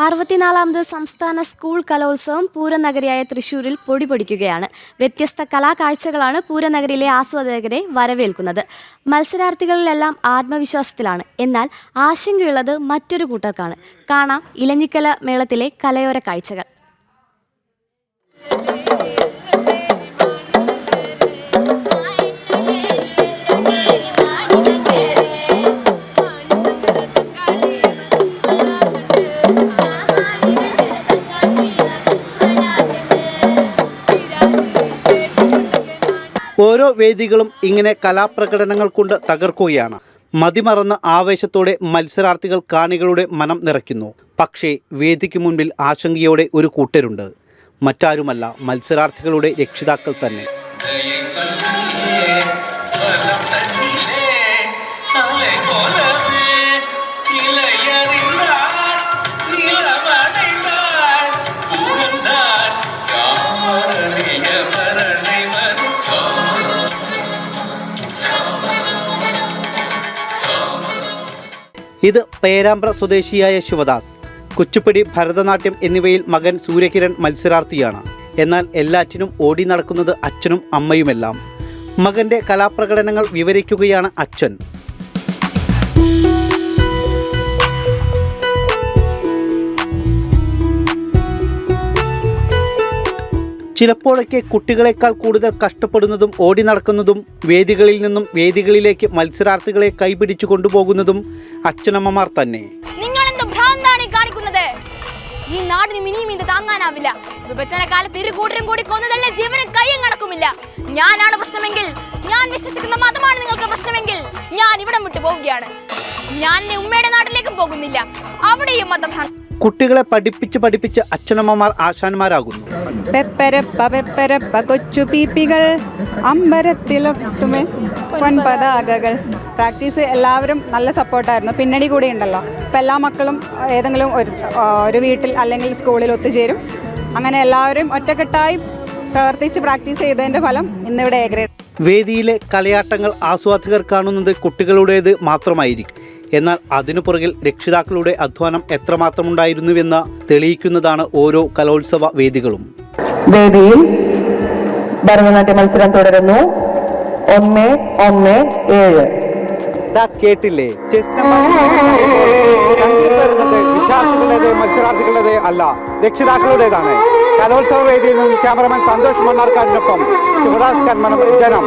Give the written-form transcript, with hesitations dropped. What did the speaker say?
64ാമത് സംസ്ഥാന സ്കൂൾ കലോത്സവം പൂരനഗരിയായ തൃശ്ശൂരിൽ പൊടിപൊടിക്കുകയാണ്. വ്യത്യസ്ത കലാകാഴ്ചകളാണ് പൂരനഗരിയിലെ ആസ്വാദകരെ വരവേൽക്കുന്നത്. മത്സരാർത്ഥികളിലെല്ലാം ആത്മവിശ്വാസത്തിലാണ്. എന്നാൽ ആശങ്കയുള്ളത് മറ്റൊരു കൂട്ടർക്കാണ്. കാണാം ഇലഞ്ഞിക്കല മേളത്തിലെ കലയോര കാഴ്ചകൾ. ഓരോ വേദികളും ഇങ്ങനെ കലാപ്രകടനങ്ങൾ കൊണ്ട് തകർക്കുകയാണ്. മതിമറന്ന ആവേശത്തോടെ മത്സരാർത്ഥികൾ കാണികളുടെ മനം നിറയ്ക്കുന്നു. പക്ഷേ വേദിക്ക് മുൻപിൽ ആശങ്കയോടെ ഒരു കൂട്ടരുണ്ട്. മറ്റാരുമല്ല, മത്സരാർത്ഥികളുടെ രക്ഷിതാക്കൾ തന്നെ. ഇത് പേരാമ്പ്ര സ്വദേശിയായ ശിവദാസ്. കുച്ചിപ്പുടി, ഭരതനാട്യം എന്നിവയിൽ മകൻ സൂര്യകിരൺ മത്സരാർത്ഥിയാണ്. എന്നാൽ എല്ലാറ്റിനും ഓടി നടക്കുന്നത് അച്ഛനും അമ്മയുമെല്ലാം. മകൻ്റെ കലാപ്രകടനങ്ങൾ വിവരിക്കുകയാണ് അച്ഛൻ. ചിലപ്പോഴൊക്കെ കുട്ടികളെക്കാൾ കൂടുതൽ കഷ്ടപ്പെടുന്നതും ഓടി നടക്കുന്നതും വേദികളിൽ നിന്നും വേദികളിലേക്ക് മത്സരാർത്ഥികളെ കൈപിടിച്ചു കൊണ്ടുപോകുന്നതും അച്ഛനമ്മമാർ തന്നെ. ഈ നാടിന് മിനിയും ഇത് താങ്ങാനാവില്ല. വിഭജന കാലത്ത് ഇരു കൂട്ടരും കൂടി കൊന്നതല്ലേ ജീവന് കയ്യും കണക്കുമില്ല. ഞാനാണ് പ്രശ്നമെങ്കിൽ, ഞാൻ വിശ്വസിക്കുന്ന മതമാണ് നിങ്ങൾക്ക് പ്രശ്നമെങ്കിൽ, ഞാൻ ഇവിടം വിട്ടു പോവുകയാണ്. ഞാൻ ഉമ്മയുടെ നാട്ടിലേക്കും പോകുന്നില്ല. അവിടെയും മതഭ്രാന്തി. കുട്ടികളെ പഠിപ്പിച്ച് അച്ഛനമ്മമാർ ആശാന്മാരാകുന്നു. കൊച്ചു പീപ്പികൾ അമ്പരത്തിലൊട്ടുമേ പൊൻപതാകകൾ. പ്രാക്ടീസ് എല്ലാവരും നല്ല സപ്പോർട്ടായിരുന്നു. പിന്നണി കൂടി ഉണ്ടല്ലോ. ഇപ്പം എല്ലാ മക്കളും ഏതെങ്കിലും ഒരു വീട്ടിൽ അല്ലെങ്കിൽ സ്കൂളിൽ ഒത്തുചേരും. അങ്ങനെ എല്ലാവരും ഒറ്റക്കെട്ടായി പ്രവർത്തിച്ച് പ്രാക്ടീസ് ചെയ്തതിൻ്റെ ഫലം ഇന്നിവിടെ എ ഗ്രേഡ്. വേദിയിലെ കലയാട്ടങ്ങൾ ആസ്വാദകർ കാണുന്നത് കുട്ടികളുടേത് മാത്രമായിരിക്കും. എന്നാൽ അതിനു പുറകിൽ രക്ഷിതാക്കളുടെ അധ്വാനം എത്രമാത്രമുണ്ടായിരുന്നുവെന്ന് തെളിയിക്കുന്നതാണ് ഓരോ കലോത്സവ വേദികളും. വേദിയിൽ ഭരതനാട്യ മത്സരം തുടരുന്നു. 1-1-7. കേട്ടില്ലേ? വിദ്യാർത്ഥികളുടേത്, മത്സരാർത്ഥികളുടേത് അല്ല, രക്ഷിതാക്കളുടേതാണ്. കലോത്സവ വേദിയിൽ നിന്ന് ക്യാമറമാൻ സന്തോഷ് മണ്ണാർക്കാടിനൊപ്പം ശിവദാസ് കന്മനം, ജനം.